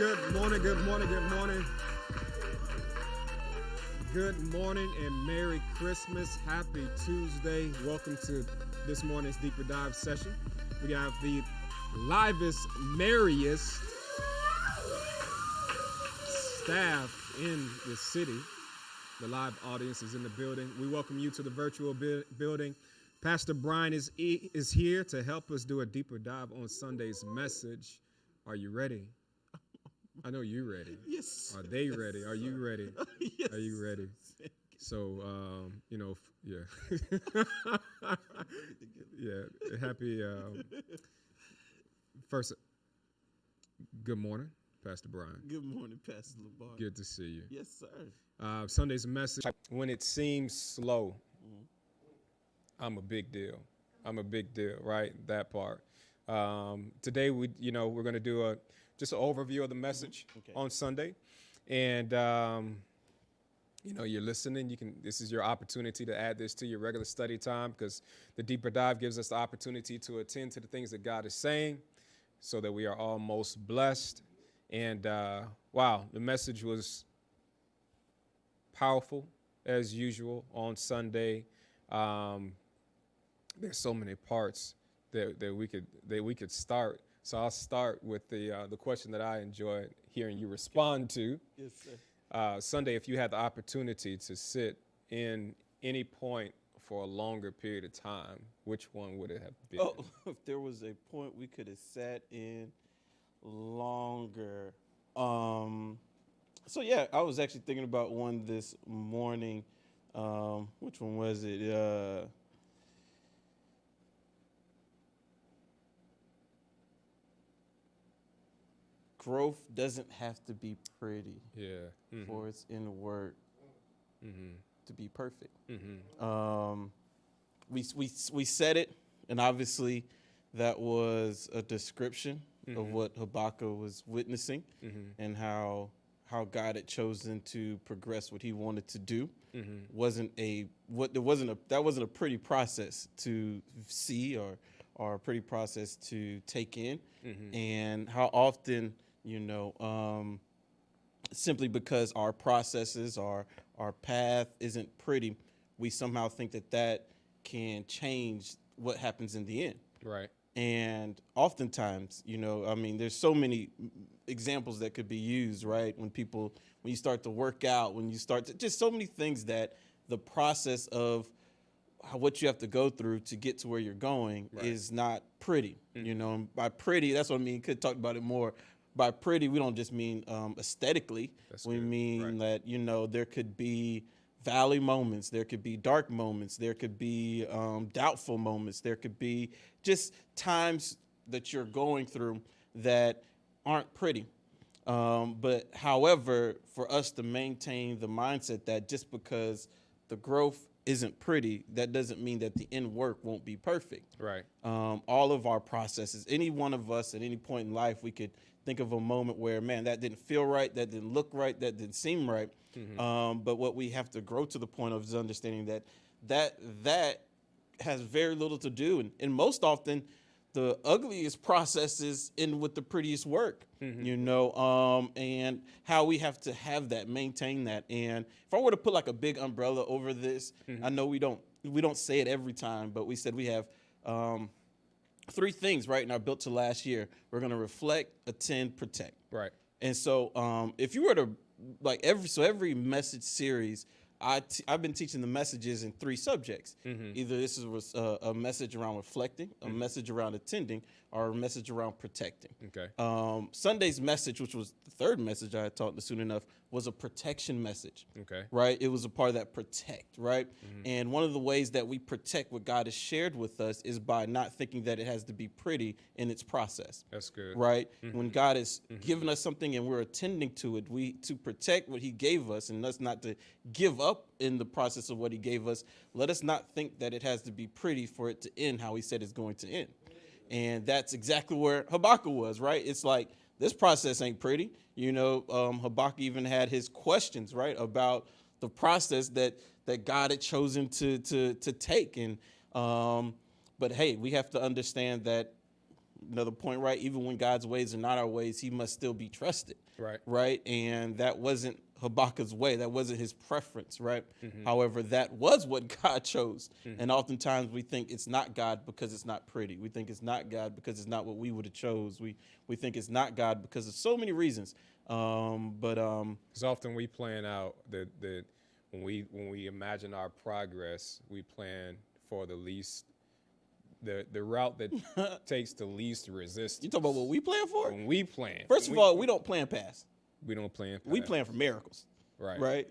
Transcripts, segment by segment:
Good morning, good morning, good morning. Good morning and Merry Christmas. Happy Tuesday. Welcome to this morning's Deeper Dive session. We have the livest, merriest staff in the city. The live audience is in the building. We welcome you to the virtual building. Pastor Brian is here to help us do a deeper dive on Sunday's message. Are you ready? I know you're ready. Yes. Are they ready? Are you ready? Yes. Are you ready? So, yeah. Yeah, happy, first, good morning, Pastor Brian. Good morning, Pastor LeBar. Good to see you. Yes, sir. Sunday's message, when it seems slow, I'm a big deal. I'm a big deal, right? That part. Today, we're going to do just an overview of the message on Sunday. And, you're listening. This is your opportunity to add this to your regular study time, because the deeper dive gives us the opportunity to attend to the things that God is saying so that we are all most blessed. And, wow, the message was powerful as usual on Sunday. There's so many parts that we could start. So I'll start with the question that I enjoyed hearing you respond to. Yes, sir. Sunday, if you had the opportunity to sit in any point for a longer period of time, which one would it have been? Oh, if there was a point we could have sat in longer. So yeah, I was actually thinking about one this morning. Which one was it? Growth doesn't have to be pretty for its inner work to be perfect. We said it, and obviously that was a description of what Habakkuk was witnessing and how God had chosen to progress what he wanted to do. That wasn't a pretty process to see or a pretty process to take in. And how often, simply because our processes, our path isn't pretty, we somehow think that can change what happens in the end. Right. And oftentimes, there's so many examples that could be used, right? When you start to work out, when you start to, just so many things that the process of what you have to go through to get to where you're going is not pretty. And by pretty, that's what I mean. Could talk about it more. By pretty, we don't just mean aesthetically. We mean that, there could be valley moments, there could be dark moments, there could be doubtful moments, there could be just times that you're going through that aren't pretty. But however, for us to maintain the mindset that just because the growth isn't pretty, that doesn't mean that the end work won't be perfect. Right. All of our processes, any one of us at any point in life, we could think of a moment where, man, that didn't feel right, that didn't look right, that didn't seem right. But what we have to grow to the point of is understanding that has very little to do. And most often, the ugliest processes end with the prettiest work, and how we have to have that, maintain that. And if I were to put like a big umbrella over this, I know we don't say it every time, but we said we have three things right in our Built to Last year. We're going to reflect, attend, protect. Right. And so if you were to every message series, I've been teaching the messages in three subjects. Either this was a message around reflecting, a message around attending, or a message around protecting. Okay. Sunday's message, which was the third message I had taught soon enough, was a protection message. Okay. Right? It was a part of that protect, right? And one of the ways that we protect what God has shared with us is by not thinking that it has to be pretty in its process. That's good. Right? When God has given us something and we're attending to it, to protect what he gave us and us not to give up in the process of what he gave us, let us not think that it has to be pretty for it to end how he said it's going to end. And that's exactly where Habakkuk was, right? It's like, this process ain't pretty. Habakkuk even had his questions, right, about the process that God had chosen to take. And but hey, we have to understand that another point, right? Even when God's ways are not our ways, he must still be trusted. Right. Right. And that wasn't Habakkuk's way. That wasn't his preference. Right. However, that was what God chose. And oftentimes we think it's not God because it's not pretty. We think it's not God because it's not what we would have chose. We think it's not God because of so many reasons. Because often we plan out the when we imagine our progress, we plan for the least the route that takes the least resistance. You talking about what we plan for? When we plan. First of all, we don't plan past. We don't plan past. We plan for miracles. Right. Right.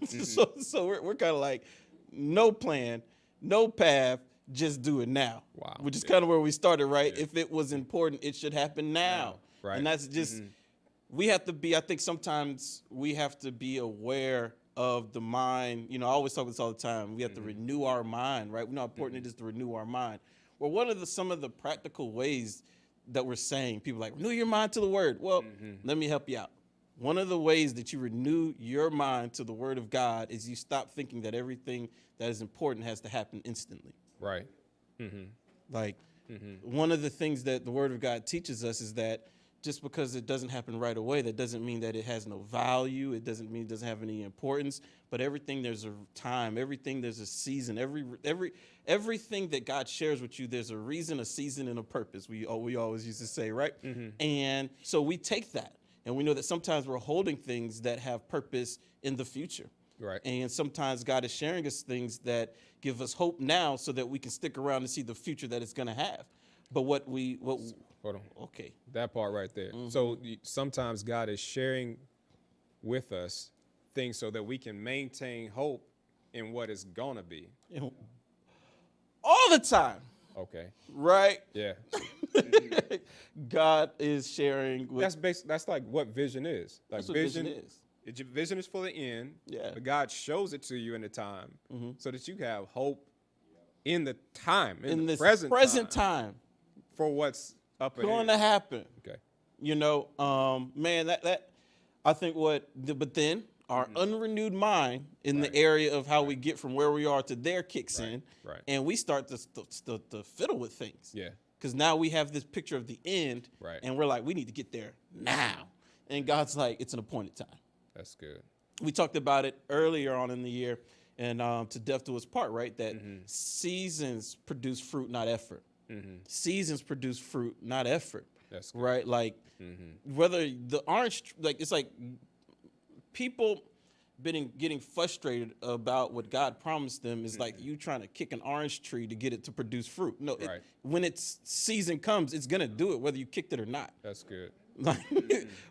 So we're kind of like no plan, no path, just do it now. Wow. Which is kind of where we started, right? Yeah. If it was important, it should happen now. Right. And that's just we have to be. I think sometimes we have to be aware of the mind. You know, I always talk about this all the time. We have to renew our mind, right? We know how important it is to renew our mind. Well, what are some of the practical ways that we're saying? People are like, renew your mind to the word. Well, let me help you out. One of the ways that you renew your mind to the word of God is you stop thinking that everything that is important has to happen instantly. Right. One of the things that the word of God teaches us is that just because it doesn't happen right away, that doesn't mean that it has no value. It doesn't mean it doesn't have any importance. But everything, there's a time. Everything, there's a season. Everything that God shares with you, there's a reason, a season, and a purpose. We always used to say, right? And so we take that, and we know that sometimes we're holding things that have purpose in the future. Right. And sometimes God is sharing us things that give us hope now so that we can stick around and see the future that it's going to have. But what Hold on. Okay. That part right there. So sometimes God is sharing with us things so that we can maintain hope in what it's going to be. All the time. Okay. Right? Yeah. God is sharing with... That's like what vision is. Like That's what vision is. Vision is for the end. Yeah. But God shows it to you in the time so that you have hope in the time, in the present time. For what's up ahead. Going to happen. Okay. You know, man, that I think but then our unrenewed mind in the area of how we get from where we are to there kicks in. Right. And we start to fiddle with things. Yeah. Because now we have this picture of the end. Right. And we're like, we need to get there now. And God's like, it's an appointed time. That's good. We talked about it earlier on in the year, and to death do us part, right? That seasons produce fruit, not effort. Seasons produce fruit, not effort. That's good. Right. Like whether the orange, like it's like people getting frustrated about what God promised them is like you trying to kick an orange tree to get it to produce fruit. No, when its season comes, it's gonna do it whether you kicked it or not. That's good. Like,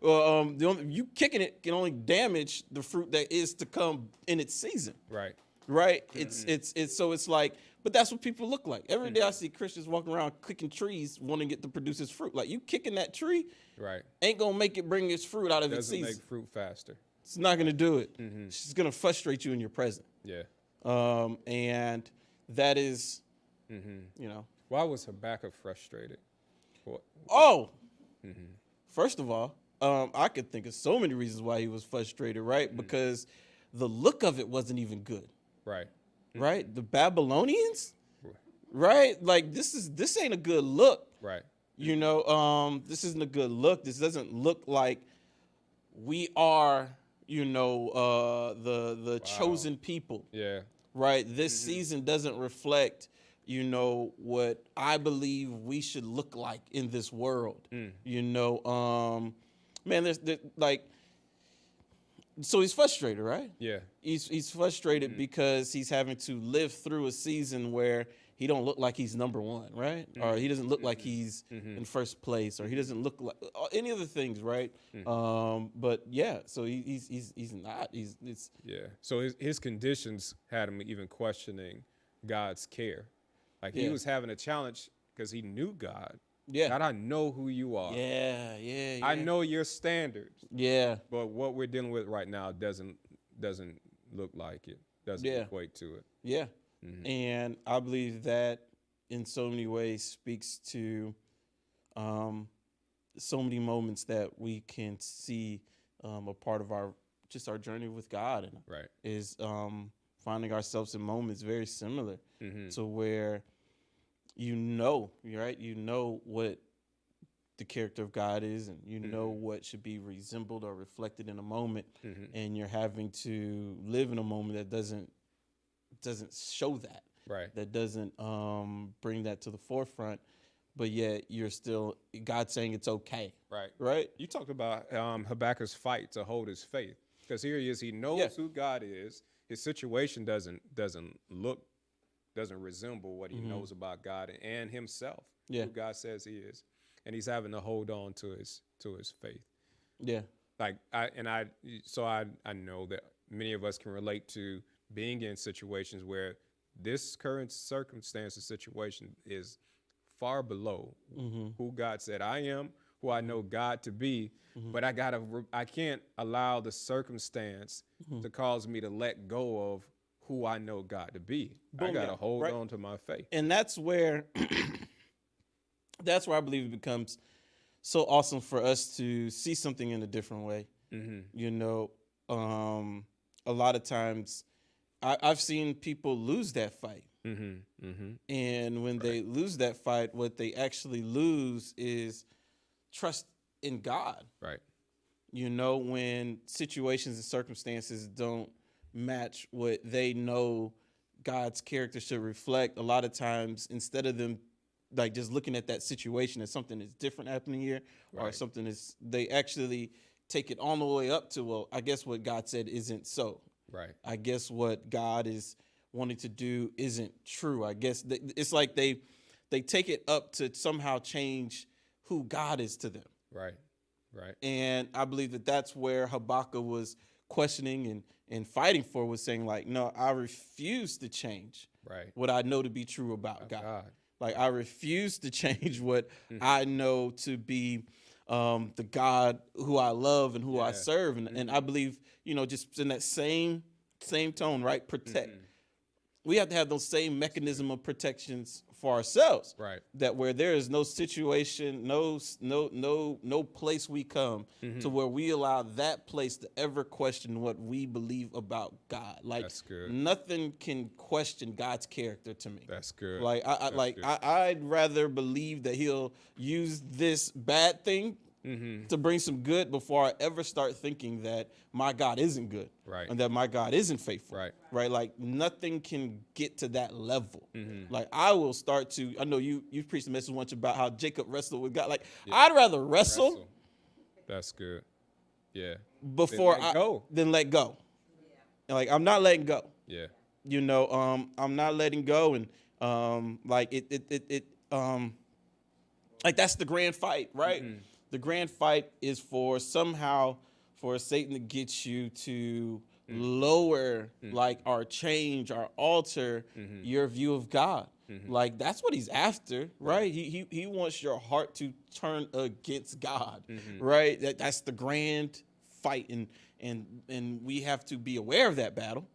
well, you kicking it can only damage the fruit that is to come in its season. Right. Right. It's so it's like, but that's what people look like. Every day I see Christians walking around kicking trees, wanting it to produce its fruit. Like you kicking that tree, right, ain't gonna make it bring its fruit out of its season. Doesn't make fruit faster. It's not gonna do it. It's just gonna frustrate you in your present. Yeah. And that is, you know. Why was Habakkuk frustrated? What? Oh. First of all, I could think of so many reasons why he was frustrated, right? Because the look of it wasn't even good. Right. Right? The Babylonians? Right? Like this ain't a good look. Right. You know, this isn't a good look. This doesn't look like we are, you know, the chosen people. Yeah. Right? This season doesn't reflect, you know, what I believe we should look like in this world. You know, man, there's like, so he's frustrated, right? Yeah. He's frustrated because he's having to live through a season where he don't look like he's number one, right? Or he doesn't look like he's in first place, or he doesn't look like any of the things, right? But yeah, so he's not. Yeah. So his conditions had him even questioning God's care. Like he was having a challenge because he knew God. Yeah. God, I know who you are. Yeah. I know your standards. Yeah. But what we're dealing with right now doesn't look like it. Doesn't equate to it. Yeah. And I believe that in so many ways speaks to so many moments that we can see a part of our journey with God, and is finding ourselves in moments very similar to where you know, right? You know what the character of God is, and you know what should be resembled or reflected in a moment, and you're having to live in a moment that doesn't show that, Right. that doesn't bring that to the forefront, but yet you're still God saying it's okay, Right. right? You talked about Habakkuk's fight to hold his faith, because here he is. He knows Yeah. who God is. His situation doesn't resemble what he knows about God and himself, Yeah. who God says he is, and he's having to hold on to his faith. Yeah. Like I know that many of us can relate to being in situations where this current circumstance or situation is far below who God said I am, who I know God to be, but I can't allow the circumstance to cause me to let go of who I know God to be. I Boom, gotta yeah, hold right. on to my faith. And that's where I believe it becomes so awesome for us to see something in a different way. You know, a lot of times I've seen people lose that fight. And when they lose that fight, what they actually lose is trust in God. Right. You know, when situations and circumstances don't match what they know God's character should reflect, a lot of times instead of them like just looking at that situation as something that's different happening here, or Right. something is, they actually take it all the way up to, well, I guess what God said isn't so. Right. I guess what God is wanting to do isn't true. I guess it's like they take it up to somehow change who God is to them. Right. Right. And I believe that that's where Habakkuk was questioning and fighting for, was saying like, no, I refuse to change Right. what I know to be true about God. God. Like, I refuse to change what I know to be the God who I love and who I serve. And I believe, you know, just in that same tone, right? Protect. We have to have those same mechanism of protections for ourselves. Right. That where there is no situation, no place we come to where we allow that place to ever question what we believe about God. Like, That's good. nothing can question God's character to me. That's good. Like I'd rather believe that He'll use this bad thing to bring some good before I ever start thinking that my God isn't good, Right. and that my God isn't faithful, Right. right? Like, nothing can get to that level. Like, I will start to. I know you've preached a message once about how Jacob wrestled with God. Like, I'd rather wrestle That's good. Yeah. before Then let go. than let go. And like, I'm not letting go. Yeah. You know, I'm not letting go, and like like, that's the grand fight, right? The grand fight is for Satan to get you to lower, like, or change or alter your view of God. Like, that's what he's after, right? He wants your heart to turn against God, right? That's the grand fight, and we have to be aware of that battle.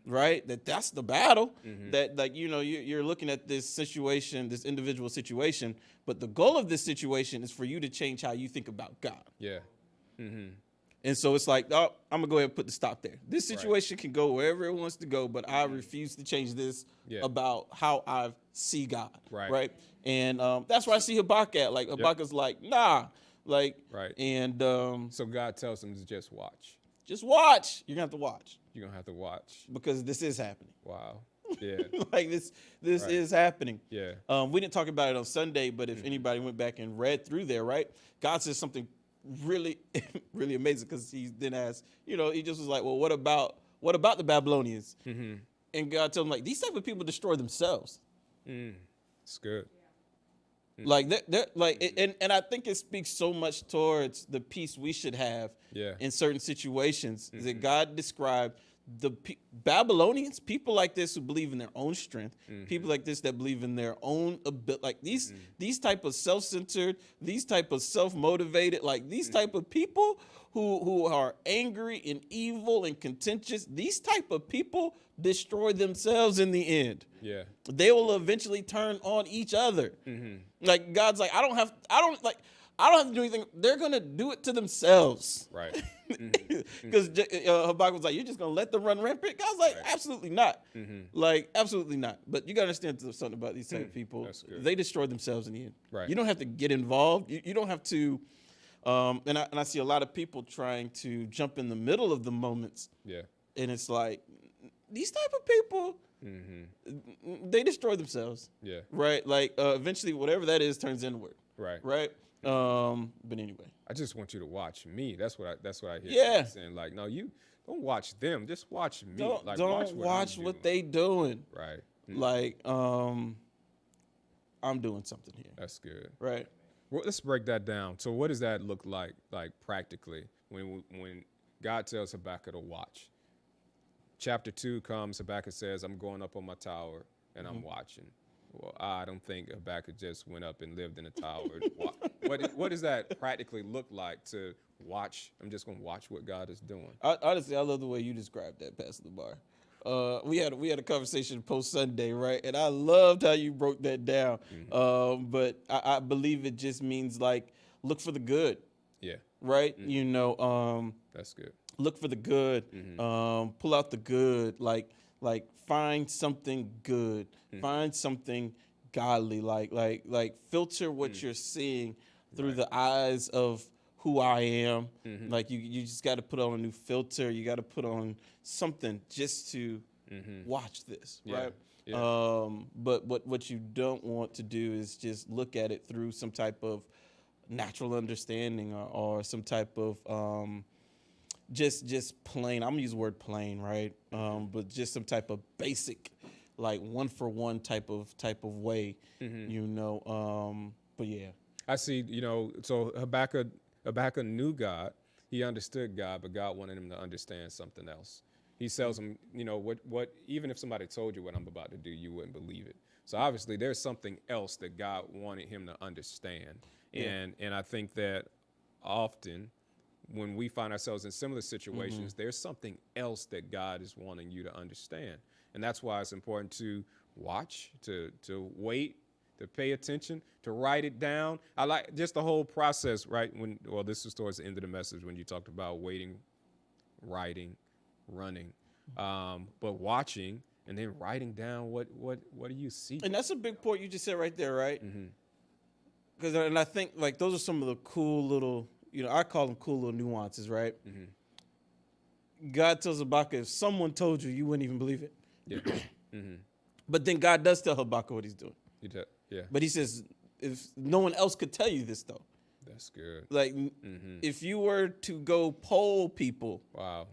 Right. That's the battle. That, like, you know, you're looking at this situation, this individual situation, but the goal of this situation is for you to change how you think about God. Yeah. And so it's like, oh, I'm gonna go ahead and put the stop there. This situation can go wherever it wants to go, but I refuse to change this about how I see God. Right. And that's where I see Habakkuk at. Like, Habakkuk's like, nah. Like, and So God tells him to just watch. Just watch. You're gonna have to watch. You're gonna have to watch. Because this is happening. Wow. Yeah. Like, this is happening. Yeah. We didn't talk about it on Sunday, but if anybody went back and read through there, right? God says something really, really amazing, because he then asked, you know, he just was like, well, what about the Babylonians? And God told him, like, these type of people destroy themselves. It's good. Like, they're like, and I think it speaks so much towards the peace we should have in certain situations that God described. The Babylonians, people like this who believe in their own strength, people like this that believe in their own ability, like these type of self-centered, these type of self-motivated, like these type of people who are angry and evil and contentious, these type of people destroy themselves in the end. Yeah. They They will eventually turn on each other. Like, God's like, I I don't have to do anything. They're going to do it to themselves. Right. Because Habakkuk was like, you're just going to let them run rampant? God's like, absolutely not. Like, absolutely not. But you got to understand something about these type of people. They destroy themselves in the end. Right. You don't have to get involved. You don't have to. And I see a lot of people trying to jump in the middle of the moments. Yeah. And it's like, these type of people, they destroy themselves. Yeah. Right? Like, eventually, whatever that is turns inward. Right. Right? But anyway. I just want you to watch me. That's what I hear. Yeah. Saying. Like, no, you don't watch them. Just watch me. Don't watch what they doing. Right. Like, I'm doing something here. That's good. Right. Well, let's break that down. So what does that look like practically, when God tells Habakkuk to watch? Chapter 2 comes, Habakkuk says, I'm going up on my tower and I'm watching. Well, I don't think Habakkuk just went up and lived in a tower. What does that practically look like to watch? I'm just going to watch what God is doing. Honestly, I love the way you described that, Pastor Bar. We had a conversation post Sunday, right? And I loved how you broke that down. But I believe it just means like look for the good. Yeah. Right. You know. That's good. Look for the good. Pull out the good. Like find something good. Find something godly. Like filter what you're seeing through the eyes of who I am. Like you just got to put on a new filter. You got to put on something just to watch this, right? Yeah. But what you don't want to do is just look at it through some type of natural understanding or some type of just plain. I'm gonna use the word plain, right? But just some type of basic, like one for one type of way, you know. But yeah, I see. You know, so Habakkuk knew God. He understood God, but God wanted him to understand something else. He tells him, you know, what even if somebody told you what I'm about to do, you wouldn't believe it. So obviously there's something else that God wanted him to understand. Yeah. And I think that often when we find ourselves in similar situations, there's something else that God is wanting you to understand. And that's why it's important to watch, to wait, to pay attention, to write it down. I like just the whole process, right? This was towards the end of the message when you talked about waiting, writing, running, but watching and then writing down what do you see? And that's a big point you just said right there, right? Because and I think like those are some of the cool little, you know, I call them cool little nuances, right? God tells Habakkuk, if someone told you, you wouldn't even believe it. Yeah. But then God does tell Habakkuk what he's doing. Yeah. But he says, if no one else could tell you this, though. That's good. Like, if you were to go poll people. Wow.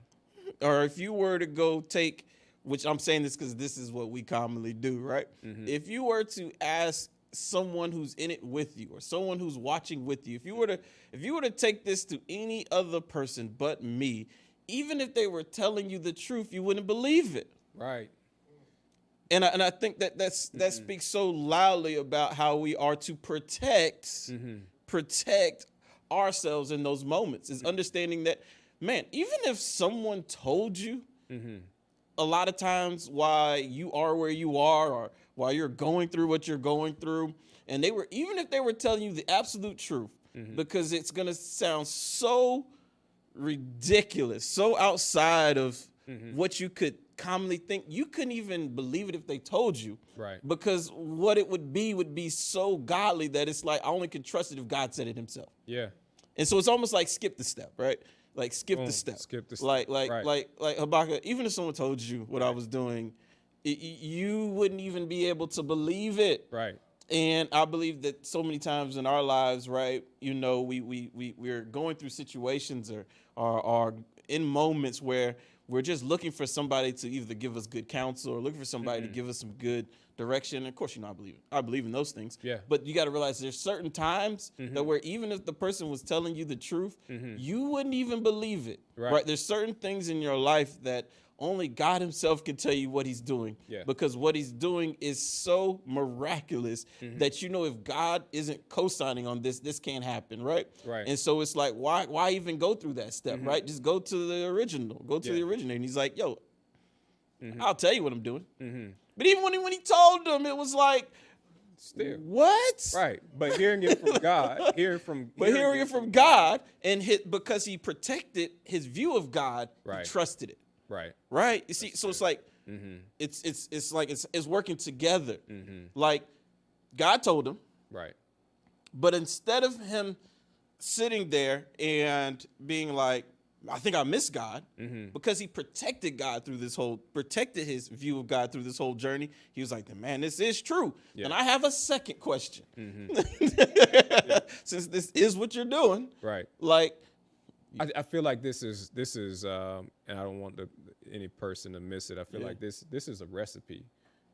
Or if you were to go take, which I'm saying this because this is what we commonly do, right? If you were to ask someone who's in it with you or someone who's watching with you, if you were to take this to any other person but me, even if they were telling you the truth, you wouldn't believe it. Right. And I think that speaks so loudly about how we are to protect ourselves in those moments, is understanding that, man, even if someone told you a lot of times why you are where you are or why you're going through what you're going through, and even if they were telling you the absolute truth, because it's going to sound so ridiculous, so outside of what you could commonly think, you couldn't even believe it if they told you. Right. Because what it would be so godly that it's like I only can trust it if God said it himself. Yeah. And so it's almost like skip the step, right? Like skip the step. Skip the step. Like Habakkuk, even if someone told you what I was doing, you wouldn't even be able to believe it. Right. And I believe that so many times in our lives, right, you know, we're going through situations or in moments where we're just looking for somebody to either give us good counsel or looking for somebody to give us some good direction. And of course, you know, I believe in those things. Yeah. But you got to realize there's certain times that where even if the person was telling you the truth, you wouldn't even believe it. Right. There's certain things in your life that only God himself can tell you what he's doing. Yeah. Because what he's doing is so miraculous that, you know, if God isn't co-signing on this can't happen, right? Right. And so it's like, why even go through that step, right? Just go to the original. Go to the originator. And he's like, yo, I'll tell you what I'm doing. But even when he told them, it was like, still. What? Right. But hearing it from God, hearing it from God, and because he protected his view of God, Right. he trusted it. Right. Right? You see, so it's like it's like it's working together. Like God told him, Right. but instead of him sitting there and being like, I think I miss God, because he protected his view of God through this whole journey. He was like, man, this is true. Yeah. And I have a second question. Since this is what you're doing, Right. like, I feel like this is and I don't want any person to miss it. I feel like this is a recipe,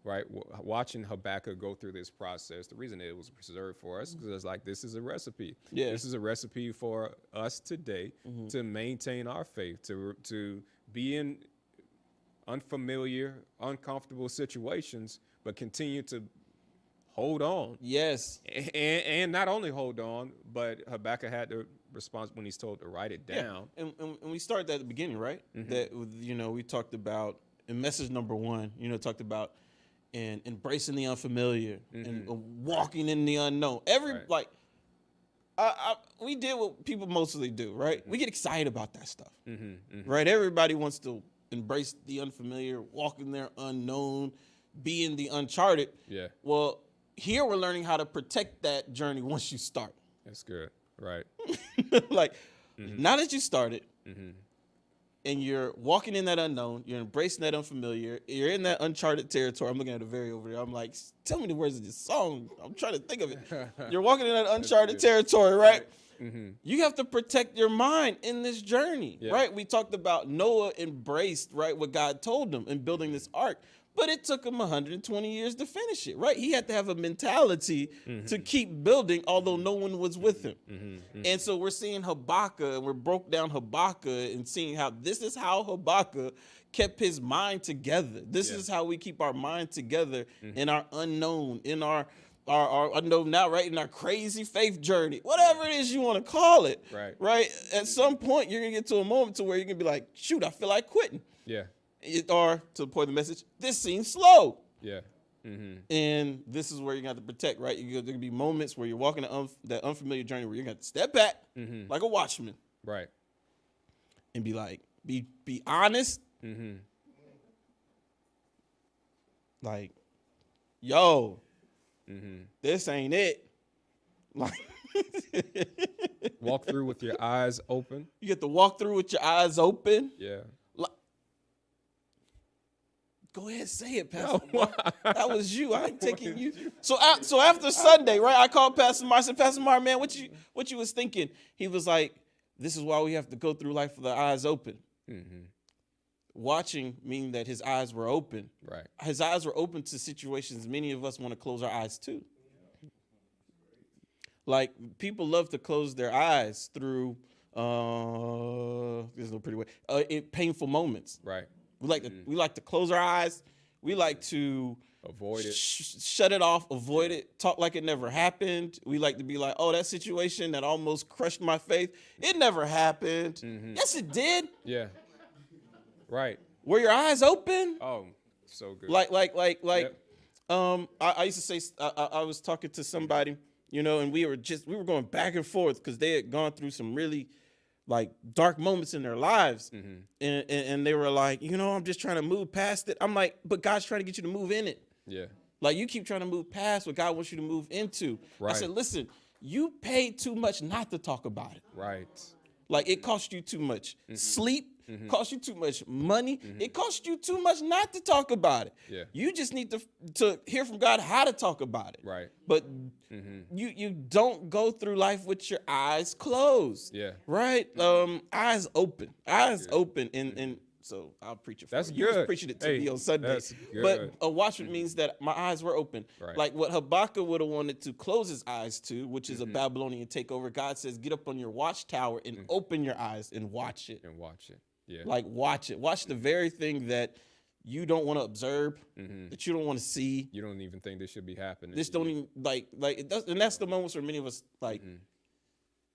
right? Watching Habakkuk go through this process, the reason it was preserved for us because it's like, this is a recipe. Yeah. This is a recipe for us today to maintain our faith, to be in unfamiliar, uncomfortable situations, but continue to hold on. yes. And not only hold on, but Habakkuk had the response when he's told to write it down. And we started at the beginning, right? That, we talked about in message number 1, talked about and embracing the unfamiliar and walking in the unknown. We did what people mostly do, right? We get excited about that stuff, right? Everybody wants to embrace the unfamiliar, walk in their unknown, be in the uncharted. Yeah. Well, here we're learning how to protect that journey once you start. That's good. Right. Like, now that you started, and you're walking in that unknown, you're embracing that unfamiliar, you're in that uncharted territory. I'm looking at it very over there. I'm like, tell me the words of this song. I'm trying to think of it. You're walking in that uncharted territory, right? You have to protect your mind in this journey, right? We talked about Noah embraced, right, what God told him in building this ark. But it took him 120 years to finish it, right? He had to have a mentality to keep building, although no one was with him. And so we're seeing Habakkuk, and we're broke down Habakkuk and seeing how this is how Habakkuk kept his mind together. This is how we keep our mind together in our unknown, in our unknown now, right? In our crazy faith journey, whatever it is you want to call it, right? At some point, you're going to get to a moment to where you're going to be like, shoot, I feel like quitting. Yeah. Or to the point of the message, this seems slow. Yeah. And this is where you're going to have to protect, right? There going to be moments where you're walking that unfamiliar journey where you're going to have to step back like a watchman. Right. And be like, be honest. Like, yo, this ain't it. Like, walk through with your eyes open. You get to walk through with your eyes open. Yeah. Go ahead, say it, Pastor. No. That was you. I ain't taking you. So after Sunday, right? I called Pastor Mar. I said, Pastor Mar, man, what you was thinking? He was like, this is why we have to go through life with our eyes open. Watching meaning that his eyes were open. Right. His eyes were open to situations many of us want to close our eyes to. Like, people love to close their eyes through there's no pretty way. Painful moments. Right. We like to close our eyes. We like to avoid it, shut it off, avoid it, talk like it never happened. We like to be like, oh, that situation that almost crushed my faith, it never happened. Yes, it did. Yeah. Right. Were your eyes open? Oh, so good. Yep. I used to say, I was talking to somebody, and we were going back and forth because they had gone through some really like dark moments in their lives. And they were like, I'm just trying to move past it. I'm like, but God's trying to get you to move in it. Yeah. Like, you keep trying to move past what God wants you to move into. Right. I said, listen, you paid too much not to talk about it. Right. Like, it cost you too much sleep, cost you too much money. It cost you too much not to talk about it. Yeah. You just need to hear from God how to talk about it. Right. But you don't go through life with your eyes closed. Yeah. Right? Eyes open. Eyes open. And so I'll preach it for That's you. good. You was preaching it to me on Sunday. That's good. But a watchman means that my eyes were open. Right. Like what Habakkuk would have wanted to close his eyes to, which is a Babylonian takeover. God says, get up on your watchtower and open your eyes and watch it. And watch it. Yeah. Like, watch it. Watch the very thing that you don't want to observe, that you don't want to see. You don't even think this should be happening. This don't even, like it does, and that's the moments where many of us,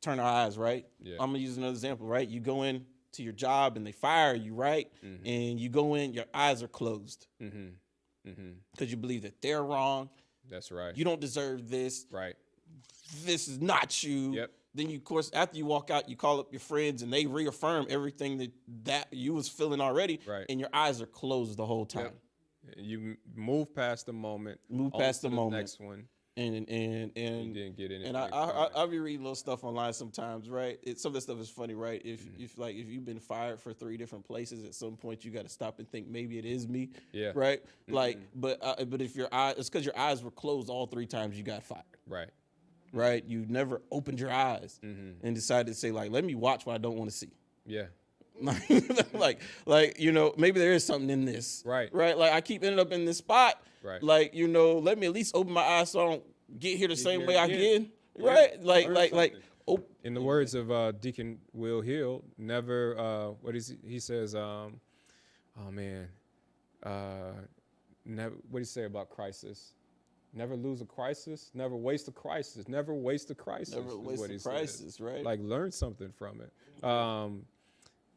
turn our eyes, right? Yeah. I'm going to use another example, right? You go in to your job and they fire you, right? And you go in, your eyes are closed. Because you believe that they're wrong, That's right. You don't deserve this. Right. This is not you. Yep. Then you, of course, after you walk out, you call up your friends and they reaffirm everything that you was feeling already. Right. And your eyes are closed the whole time. Yep. You move past the moment. Move past the moment. Next one. And You didn't get anything. And I'll be reading little stuff online sometimes, right? Some of this stuff is funny, right? If you've been fired for 3 different places, at some point you got to stop and think maybe it is me, Yeah. right? Like, but if your eye, it's because your eyes were closed all 3 times you got fired, Right. right? You never opened your eyes and decided to say like, let me watch what I don't want to see. Yeah. like maybe there is something in this, Right. Right? Like I keep ending up in this spot, Right. like let me at least open my eyes so I don't get here the same way I get, Yeah. right? Learn Like something. In the yeah. words of Deacon Will Hill, never. What is he says? Oh man, never. What do you say about crisis? Never lose a crisis. Never waste a crisis. Never waste a crisis. Never is waste what a he crisis, says. right? Like learn something from it.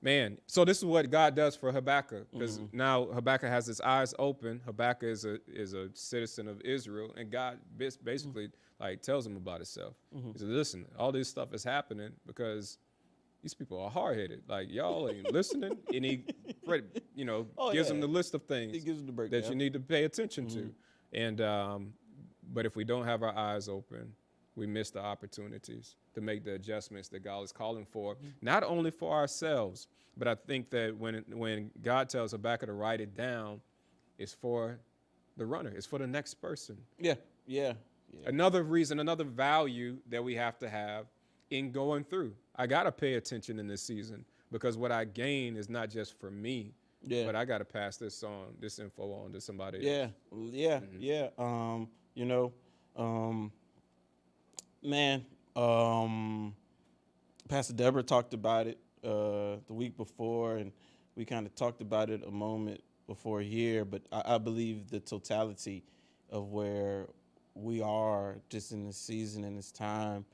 Man, so this is what God does for Habakkuk, because now Habakkuk has his eyes open. Habakkuk is a citizen of Israel, and God basically like tells him about himself. He said, "Listen, all this stuff is happening because these people are hard-headed. Like y'all ain't listening." And he, gives him the list of things He gives him the breakdown. that you need to pay attention to. And but if we don't have our eyes open, we miss the opportunities to make the adjustments that God is calling for, not only for ourselves, but I think that when God tells Habakkuk to write it down, it's for the runner. It's for the next person. Yeah. Another reason, another value that we have to have in going through. I got to pay attention in this season because what I gain is not just for me, but I got to pass this info on to somebody else. Yeah. Pastor Deborah talked about it the week before, and we kind of talked about it a moment before here, but I believe the totality of where we are just in this season and this time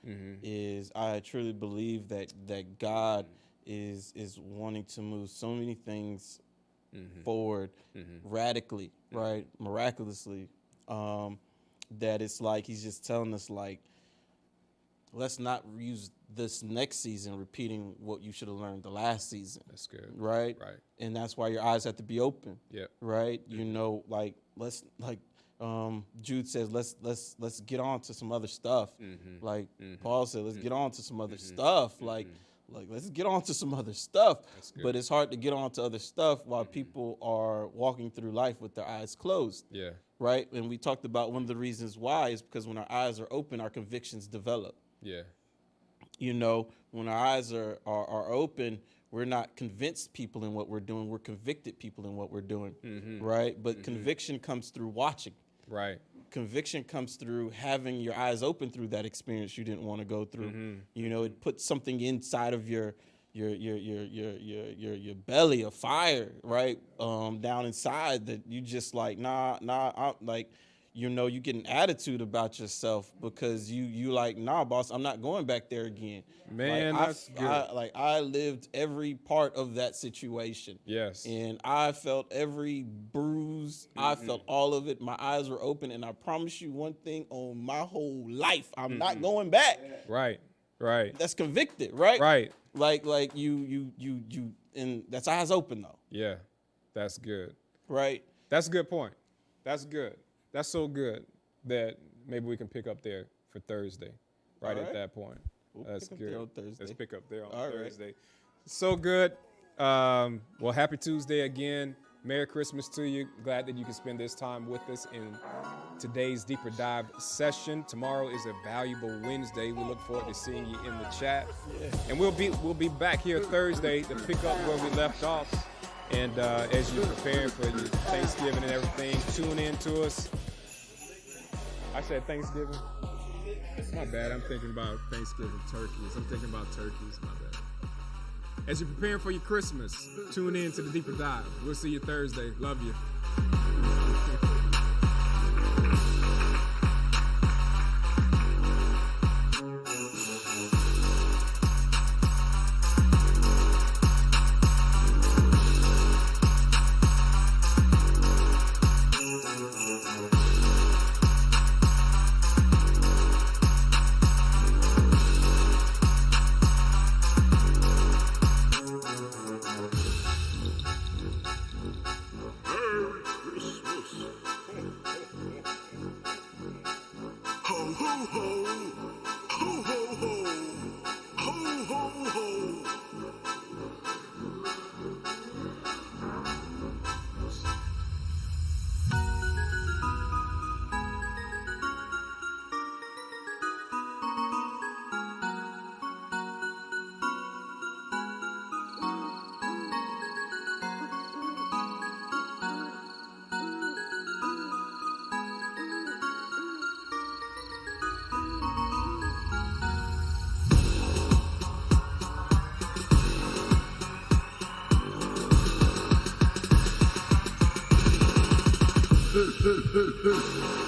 is, I truly believe that God is wanting to move so many things forward radically, right, miraculously, that it's like he's just telling us, like, let's not use this next season repeating what you should have learned the last season. That's good. Right? Right. And that's why your eyes have to be open. Yep. Right? Let's Jude says, let's get on to some other stuff. Paul said, let's get on to some other stuff. Like let's get on to some other stuff. But it's hard to get on to other stuff while people are walking through life with their eyes closed. Yeah. Right? And we talked about one of the reasons why is because when our eyes are open, our convictions develop. Yeah. When our eyes are open, we're not convinced people in what we're doing. We're convicted people in what we're doing, right? But conviction comes through watching. Right. Conviction comes through having your eyes open through that experience you didn't want to go through. It puts something inside of your belly, a fire, right? Down inside that you just like, I'm like, you get an attitude about yourself because you like, nah, boss, I'm not going back there again. Man, that's good. I lived every part of that situation. Yes. And I felt every bruise. I felt all of it. My eyes were open, and I promise you one thing on my whole life, I'm not going back. Right. That's convicted, right? Right. Like you, and that's eyes open though. Yeah. That's good. Right. That's a good point. That's good. That's so good that maybe we can pick up there for Thursday, right at that point. That's good. Let's pick up there on Thursday. Right. So good. Well, happy Tuesday again. Merry Christmas to you. Glad that you can spend this time with us in today's Deeper Dive session. Tomorrow is a valuable Wednesday. We look forward to seeing you in the chat. Yeah. And we'll be back here Thursday to pick up where we left off. And as you're preparing for your Thanksgiving and everything, tune in to us. I said Thanksgiving. My bad. I'm thinking about Thanksgiving turkeys. I'm thinking about turkeys. My bad. As you're preparing for your Christmas, tune in to the Deeper Dive. We'll see you Thursday. Love you. ho. Ho, ho, ho. Ho, ho, ho. Hey, hey, hey, hey.